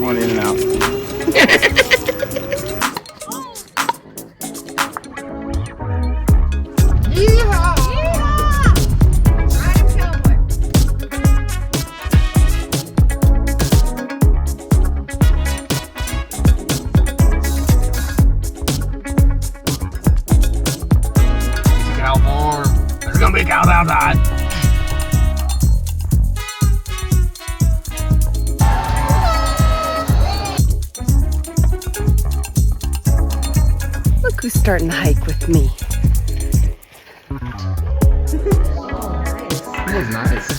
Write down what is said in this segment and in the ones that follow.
going in and out. Look who's starting to hike with me. That was nice.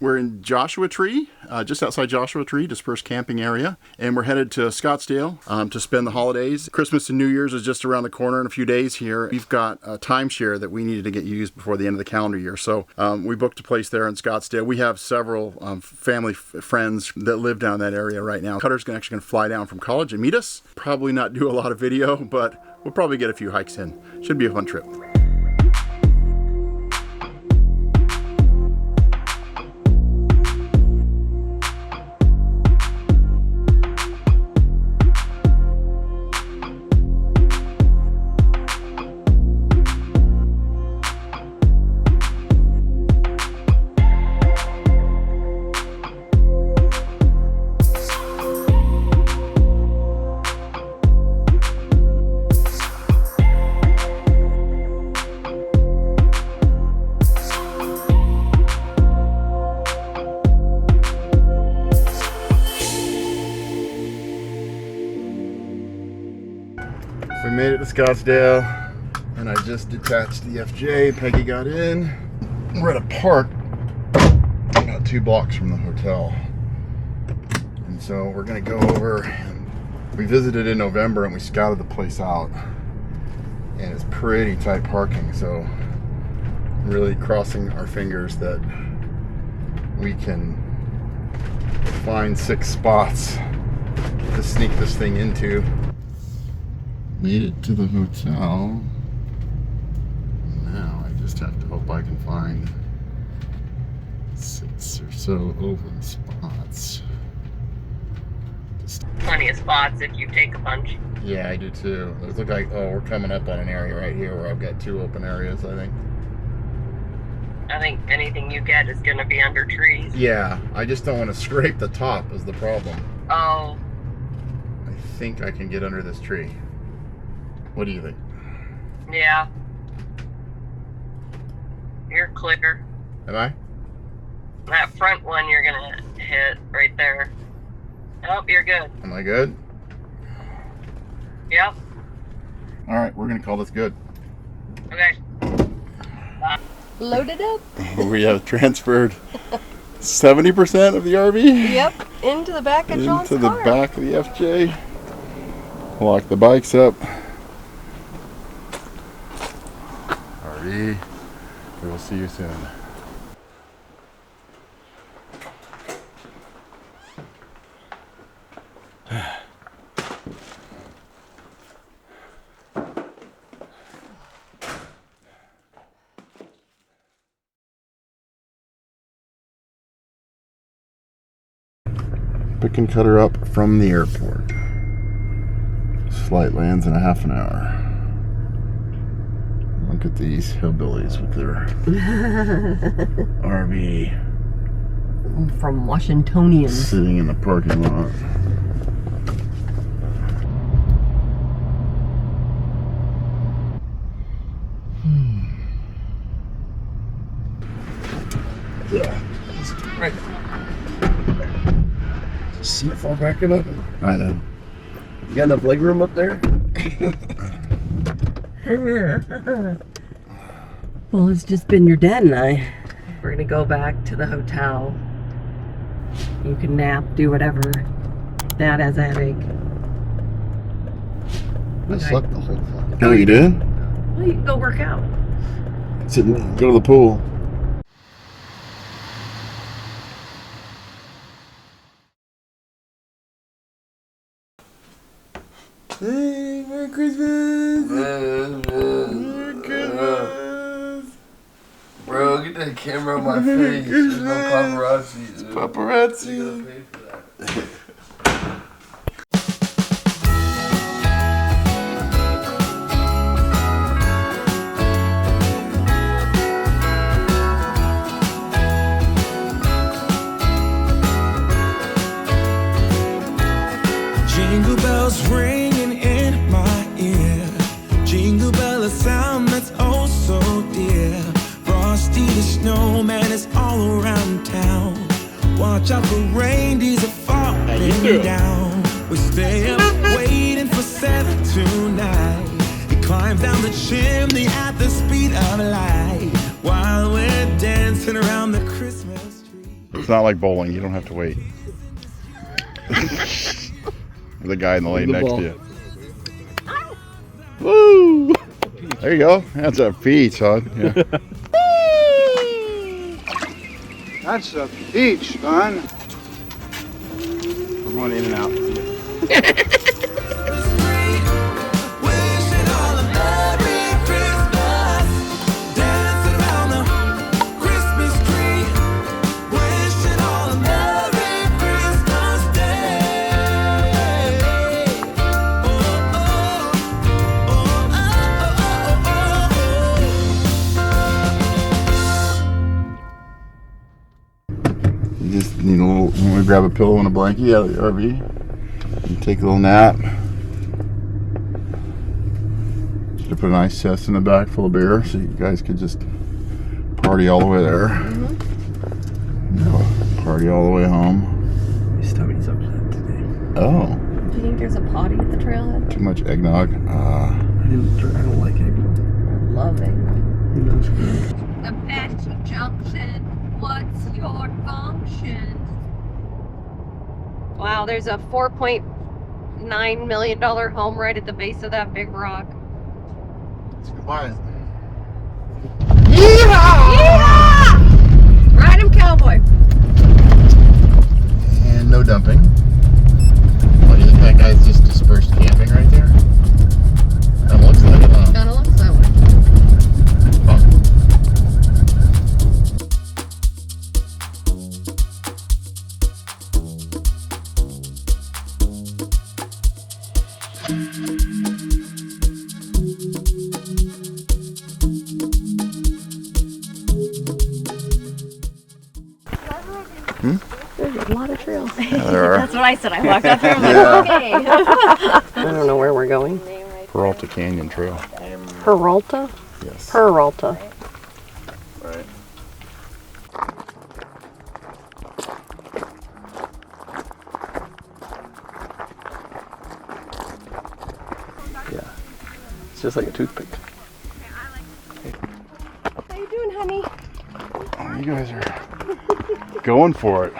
We're in Joshua Tree, just outside Joshua Tree, dispersed camping area, and we're headed to Scottsdale to spend the holidays. Christmas and New Year's is just around the corner in a few days here. We've got a timeshare that we needed to get used before the end of the calendar year, so we booked a place there in Scottsdale. We have several family friends that live down that area right now. Cutter's actually going to fly down from college and meet us. Probably not do a lot of video, but we'll probably get a few hikes in. Should be a fun trip. We made it to Scottsdale, and I just detached the FJ. Peggy got in. We're at a park about 2 blocks from the hotel, and so we're gonna go over. And we visited in November, and we scouted the place out, and it's pretty tight parking. So really crossing our fingers that we can find 6 spots to sneak this thing into. Made it to the hotel. Now I just have to hope I can find 6 or so open spots. Plenty of spots if you take a bunch. Yeah, I do too. It looks like, oh, we're coming up on an area right here where I've got 2 open areas, I think. I think anything you get is going to be under trees. Yeah, I just don't want to scrape the top is the problem. Oh. I think I can get under this tree. What do you think? Yeah. You're clear. Am I? That front one you're going to hit right there. Oh, you're good. Am I good? Yep. All right, we're going to call this good. Okay. Load it up. We have transferred 70% of the RV. Yep, into the back of John's car. Into the back of the FJ. Lock the bikes up. RV. We will see you soon. Pick and Cutter up from the airport. Flight lands in a half an hour. Look at these hillbillies with their RV. From Washingtonians. Sitting in the parking lot. Yeah. Right. Seat fall back up. I know. You got enough leg room up there? Well, it's just been your dad and I. We're gonna go back to the hotel. You can nap, do whatever. Dad has a headache. I slept the whole time. Oh, you did? Well, you can go work out. Go to the pool. Hey, Merry Christmas! Merry Christmas! Bro, get that camera on my face. There's no paparazzi. It's paparazzi. You gotta pay for that. Jingle bells ringing in my ear. Jingle bell, a sound that's oh so dear. Frosty the snowman is all around town. Watch out for reindeers are falling down. We stay up waiting for Santa tonight. He climbs down the chimney at the speed of light while we're dancing around the Christmas tree. It's not like bowling. You don't have to wait. The guy in the lane next to you. Woo! There you go. That's a peach, son. Yeah. That's a peach, son. We're going in and out. Wishing all a Merry Christmas, dancing around the Christmas tree. Wishing all a Merry Christmas day. Oh, oh, oh, You just need a little, you want to grab a pillow and a blankie out of the RV. You take a little nap. Should have put an ice chest in the back full of beer so you guys could just party all the way there. Party all the way home. My stomach's upset today. Oh, Do you think there's a potty at the trailhead? too much eggnog. I don't like eggnog. Love it. You know, it's good. Apache Junction, what's your function? Wow, there's a $4.9 million home right at the base of that big rock. Let's go by it. Yeehaw! Ride him, cowboy. And no dumping. What do you think that guy's just dispersed camping right there? That looks like it, huh? Kinda looks that way. Fun. There's a lot of trails. There are. That's what I said. I walked out there and I'm Yeah. like, okay. I don't know where we're going. Peralta Canyon Trail. Peralta? Yes. Peralta. Right. Yeah. It's just like a toothpick. How you doing, honey? Oh, you guys are going for it.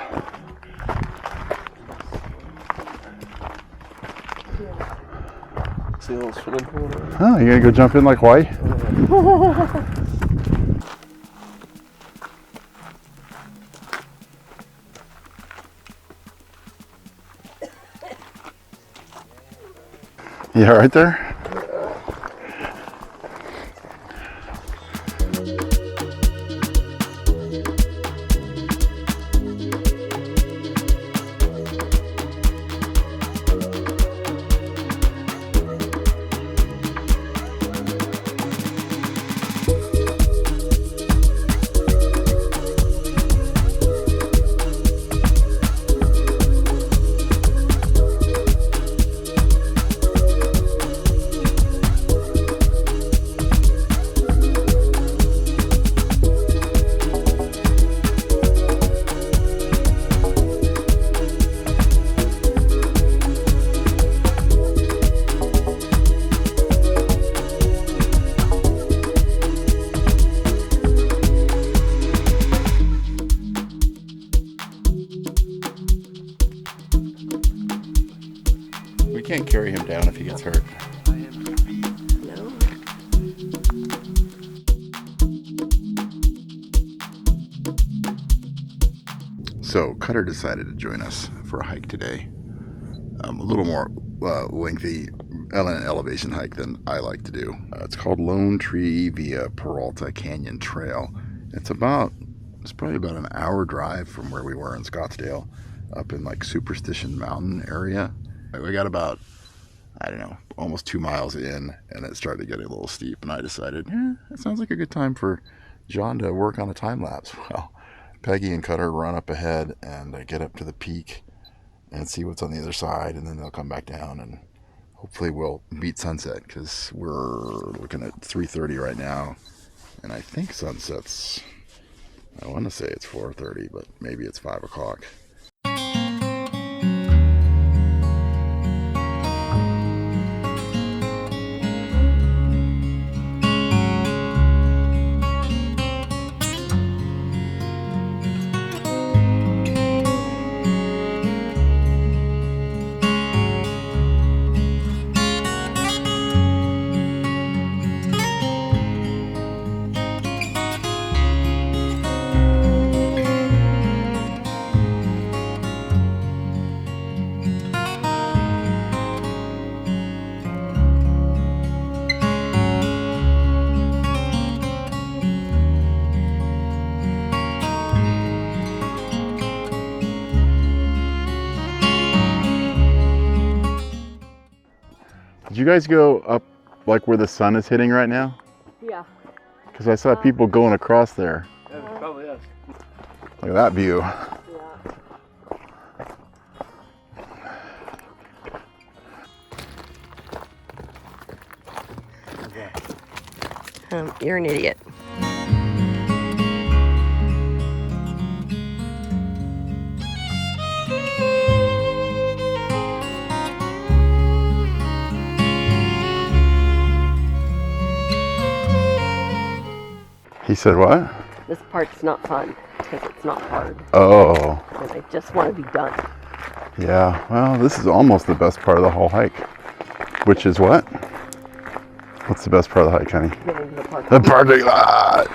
See a little swimming pool there? Huh, you gonna go jump in like White? Yeah, right there. We can't carry him down if he gets hurt. No. So Cutter decided to join us for a hike today. A little more lengthy an elevation hike than I like to do. It's called Lone Tree via Peralta Canyon Trail. It's probably about an hour drive from where we were in Scottsdale, up in like Superstition Mountain area. We got about, I don't know, almost 2 miles in, and it started getting a little steep, and I decided, it sounds like a good time for John to work on a time lapse. Well, Peggy and Cutter run up ahead and get up to the peak and see what's on the other side, and then they'll come back down, and hopefully we'll beat sunset, because we're looking at 3:30 right now, and I think sunset's, I want to say it's 4:30, but maybe it's 5 o'clock. Did you guys go up like where the sun is hitting right now? Yeah. Because I saw people going across there. Yeah, probably is. Look at that view. You're an idiot. He said what? This part's not fun because it's not hard. Oh. And I just want to be done. Yeah, well, this is almost the best part of the whole hike. Which is what? What's the best part of the hike, honey? Getting to the park. The parking lot!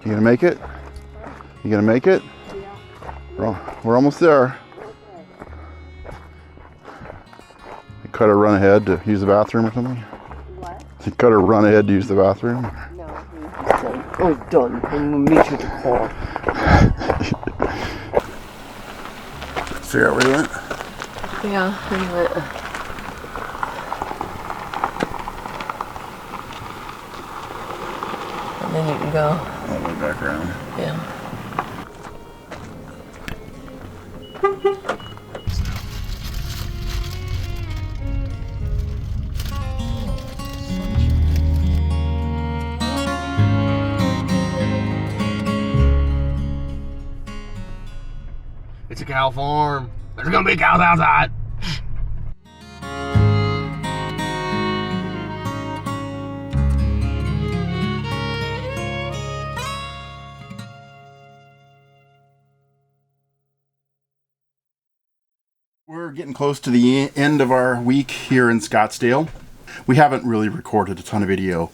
You gonna make it? You gonna make it? Yeah. We're almost there. You cut her run ahead to use the bathroom or something? What? You cut her run ahead to use the bathroom? No, I'm done. I'm gonna meet you at the car. Figure out where you went? Yeah, anyway. And then you can go. All the way back around. Yeah. It's a cow farm. There's gonna be cows outside. We're getting close to the end of our week here in Scottsdale. We haven't really recorded a ton of video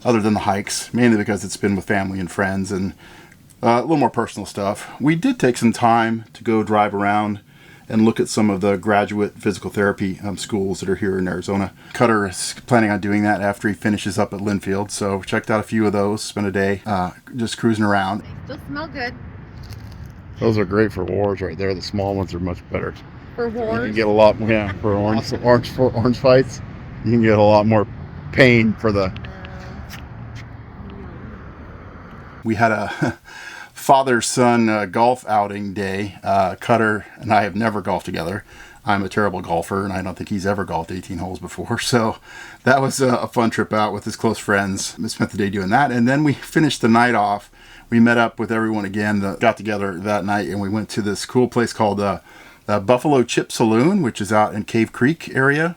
other than the hikes, mainly because it's been with family and friends and a little more personal stuff. We did take some time to go drive around and look at some of the graduate physical therapy schools that are here in Arizona. Cutter is planning on doing that after he finishes up at Linfield, so checked out a few of those, spent a day just cruising around. Still smell good. Those are great for wars right there. The small ones are much better. For You can wars. get a lot, yeah, for orange fights. You can get a lot more pain for the. We had a father-son golf outing day. Cutter and I have never golfed together. I'm a terrible golfer, and I don't think he's ever golfed 18 holes before. So that was a fun trip out with his close friends. We spent the day doing that, and then we finished the night off. We met up with everyone again, got together that night, and we went to this cool place called Buffalo Chip Saloon, which is out in Cave Creek area,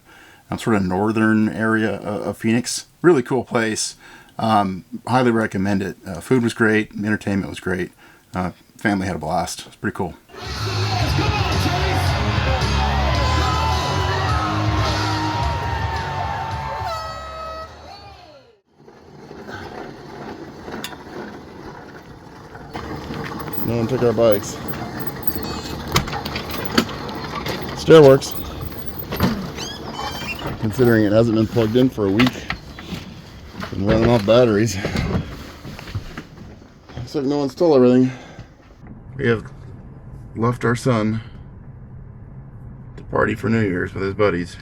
sort of northern area of Phoenix. Really cool place. Highly recommend it. Food was great. Entertainment was great. Family had a blast. It was pretty cool. No one took our bikes. Stair works. considering it hasn't been plugged in for a week. Been running off batteries. Looks like no one stole everything. We have left our son to party for New Year's with his buddies.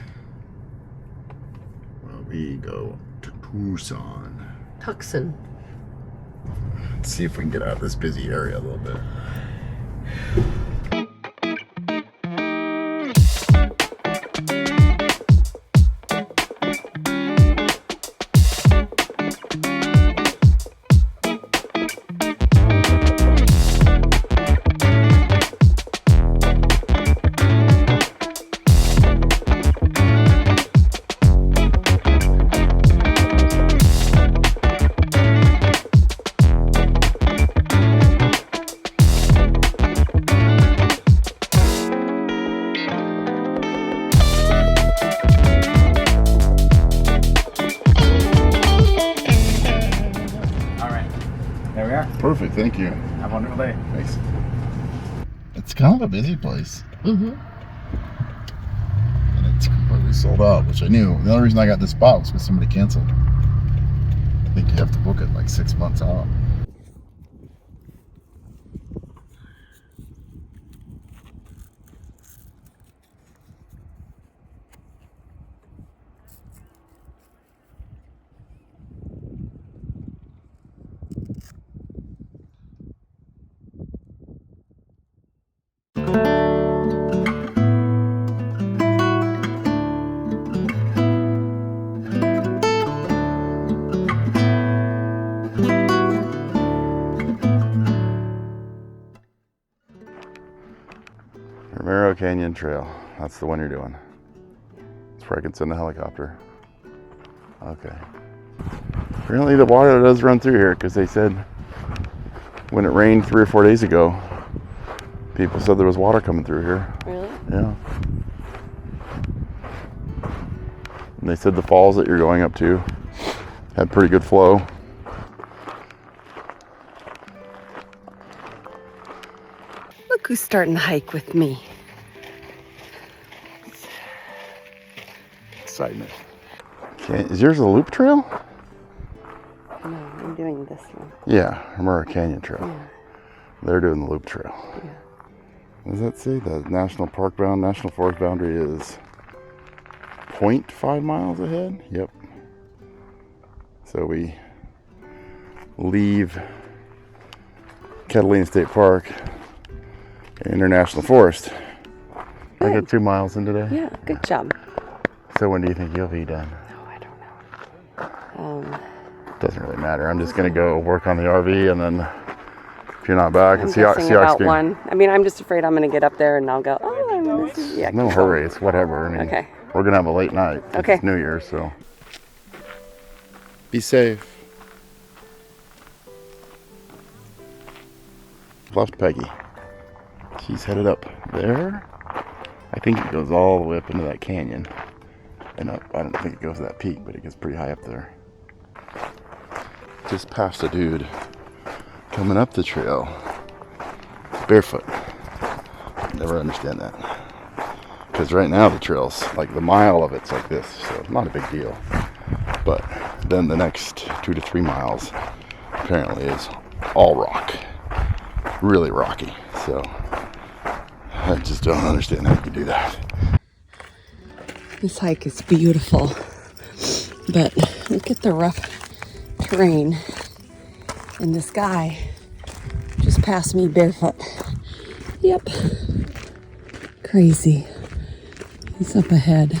Well, we go to Tucson. Tucson. Let's see if we can get out of this busy area a little bit. Perfect, thank you. Have a wonderful day. Thanks. It's kind of a busy place. Mm-hmm. And it's completely sold out, which I knew. The only reason I got this spot was because somebody canceled. I think you have to book it like 6 months out. Romero Canyon Trail. That's the one you're doing. That's where I can send the helicopter. Okay. Apparently the water does run through here because they said when it rained 3 or 4 days ago, people said there was water coming through here. Really? Yeah. And they said the falls that you're going up to had pretty good flow. Look who's starting the hike with me. Excitement. Okay, is yours a loop trail? No, I'm doing this one. Yeah, Romero Canyon Trail. Yeah. They're doing the loop trail. Yeah. What does that say? The national forest boundary is 0.5 miles ahead? Yep. So we leave Catalina State Park, International Forest. I got 2 miles in today. Yeah, good job. So when do you think you'll be done? Oh, I don't know. Doesn't really matter. I'm just gonna go work on the RV, and then if you're not back, I'm and see how about one. I mean, I'm just afraid I'm gonna get up there and I'll go, oh, I'm gonna see. Yeah. No hurry. It's whatever. I mean, Okay. we're gonna have a late night. Okay. It's New Year's, so be safe. Left Peggy. She's headed up there. I think it goes all the way up into that canyon. And up, I don't think it goes to that peak, but it gets pretty high up there. Just passed a dude coming up the trail barefoot. Never understand that. Because right now the trail's like the mile of it's like this, so it's not a big deal. But then the next 2 to 3 miles apparently is all rock. Really rocky. So I just don't understand how you can do that. This hike is beautiful, but look at the rough terrain. And this guy just passed me barefoot. Yep. Crazy. He's up ahead.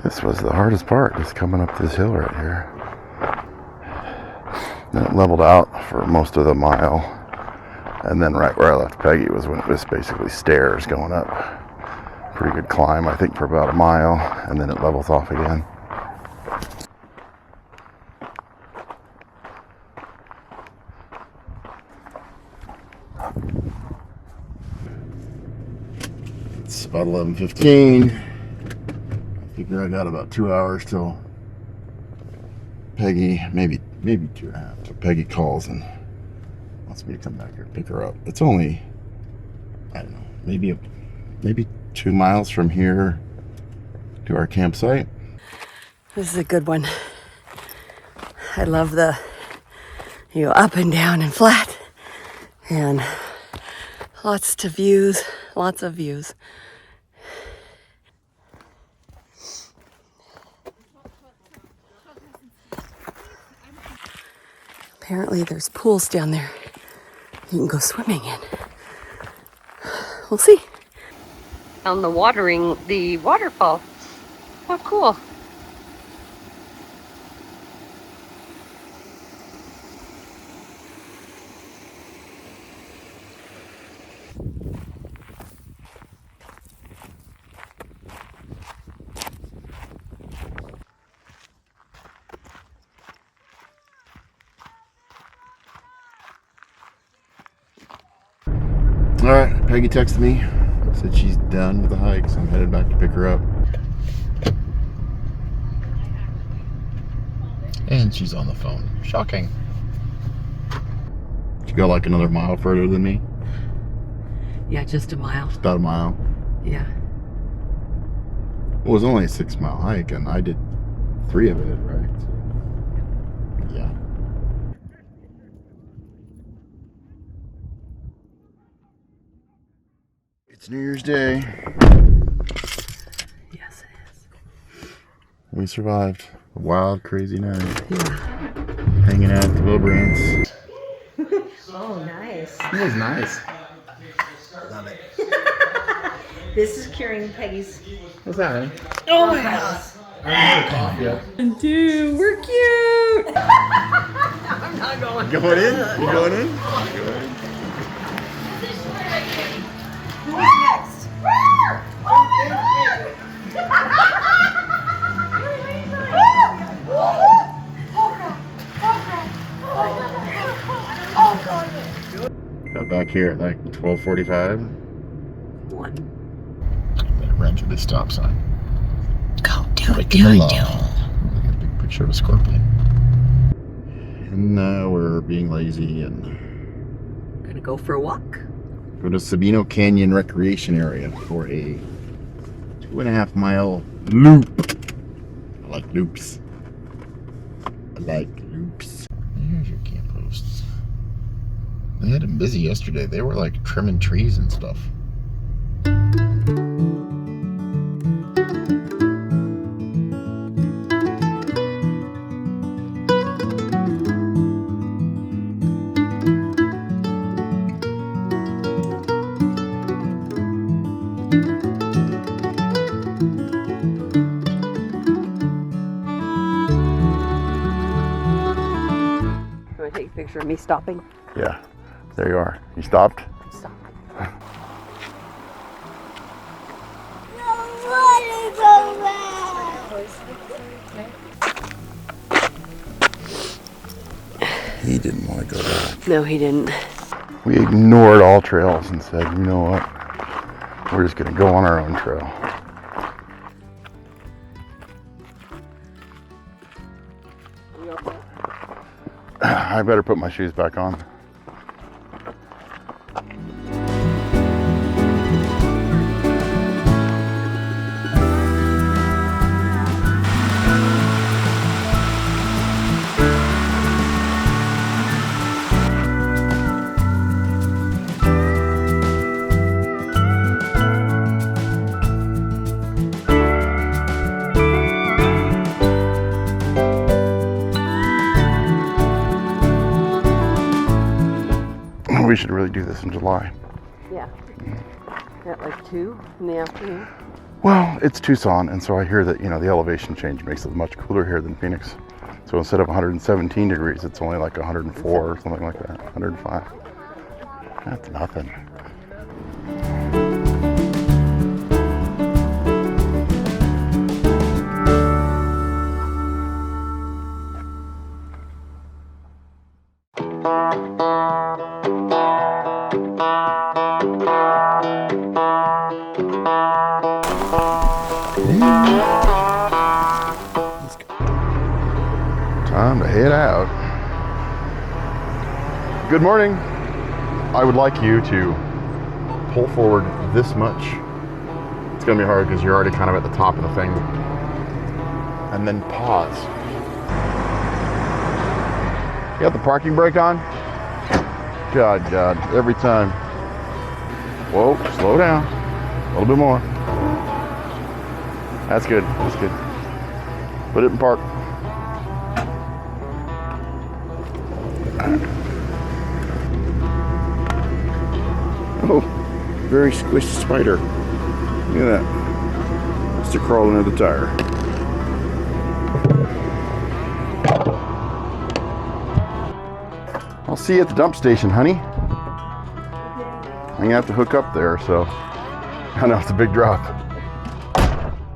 This was the hardest part, just coming up this hill right here. Then it leveled out for most of the mile. And then right where I left Peggy was when it was basically stairs going up. Pretty good climb, I think, for about a mile, and then it levels off again. It's about 11:15. I figure I got about 2 hours till Peggy, maybe 2.5. So Peggy calls and wants me to come back here and pick her up. It's only, I don't know, maybe 2 miles from here to our campsite. This is a good one. I love the, you go up and down and flat, and lots of views. Apparently there's pools down there you can go swimming in. We'll see. On the waterfall. Oh, cool. All right, Peggy texted me, said she's done with the hike, so I'm headed back to pick her up. And she's on the phone. Shocking. She go like another mile further than me? Yeah, just a mile. Just about a mile. Yeah. Well, it was only a 6-mile hike, and I did 3 of it, right? So, yeah. It's New Year's Day. Yes, it is. We survived a wild, crazy night. Yeah. Hanging out at the Wilbrants. Oh, nice. It was nice. Love it. This is curing Peggy's. What's that, man? Oh my gosh. I haven't had coffee yet. Dude, we're cute. I'm not going. Going in? You going in? Who's next? Got back here at like 12:45. Better run through the stop sign. Go, do it, Breaking the law. A big picture of a scorpion. And now we're being lazy and Gonna go for a walk. go to Sabino Canyon Recreation Area for a 2.5-mile loop. I like loops. Here's your camp posts. They had them busy yesterday. They were like trimming trees and stuff. You want to take a picture of me stopping? Yeah, there you are. You stopped? Stop. He didn't want to go back. No, he didn't. We ignored all trails and said, you know what? We're just going to go on our own trail. I better put my shoes back on. We should really do this in July. Yeah. At like 2 in the afternoon. Well, it's Tucson, and so I hear that, you know, the elevation change makes it much cooler here than Phoenix. So instead of 117 degrees, it's only like 104 or something like that, 105. That's nothing. Time to head out. Good morning. I would like you to pull forward this much. It's gonna be hard because you're already kind of at the top of the thing. and then pause. You got the parking brake on? God, every time. Whoa, slow down. A little bit more. That's good, that's good. Put it in park. Oh, very squishy spider. Look at that. Just crawling under the tire. I'll see you at the dump station, honey. I'm gonna have to hook up there, so I know it's a big drop.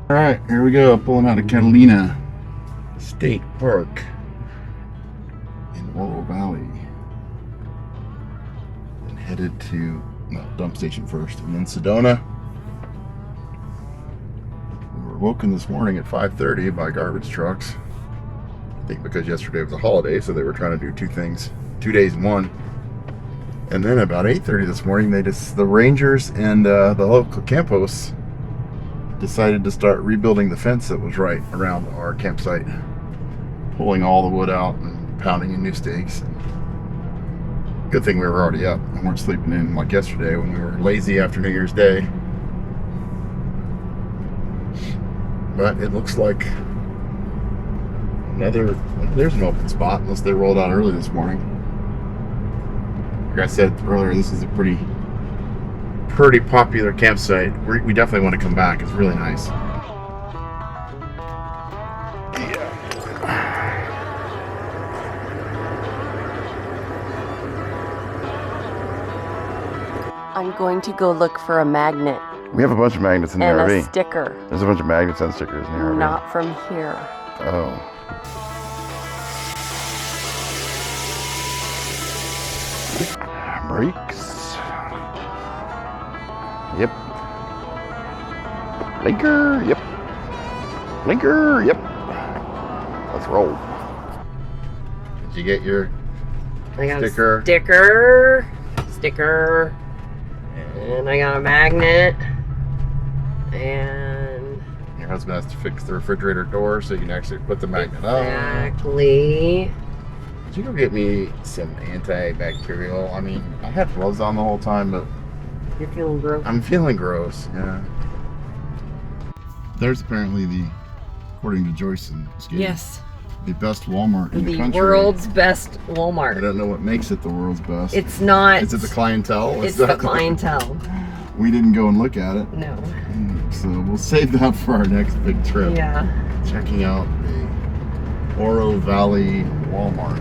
All right, here we go. Pulling out of Catalina State Park in Oro Valley, and headed to dump station first, and then Sedona. We were woken this morning at 5:30 by garbage trucks. I think because yesterday was a holiday, so they were trying to do 2 things, 2 days in one. And then about 8:30 this morning, the rangers and the local camp hosts decided to start rebuilding the fence that was right around our campsite, pulling all the wood out and pounding in new stakes. Good thing we were already up and weren't sleeping in like yesterday when we were lazy after New Year's Day. But it looks like there's an open spot, unless they rolled out early this morning. Like I said earlier, this is a pretty popular campsite. We definitely want to come back. It's really nice. Yeah. I'm going to go look for a magnet We have a bunch of magnets in the and RV. a sticker. There's a bunch of magnets and stickers in the RV. Not from here. Oh. Brakes. Yep. Blinker. Yep. Blinker. Yep. Let's roll. Did you get your I got sticker? a sticker, and I got a magnet, and Your husband has to fix the refrigerator door so you can actually put the magnet on. exactly. Did you go get me some antibacterial? I mean, I had gloves on the whole time, but You're feeling gross. I'm feeling gross, yeah. There's apparently according to Joyce and Skater, Yes, the best Walmart in the the country. world's best I Walmart. don't know what makes it the world's best. It's not. Is it the clientele? It's the clientele. We didn't go and look at it, No. so we'll save that for our next big trip. Yeah. Checking out the Oro Valley Walmart.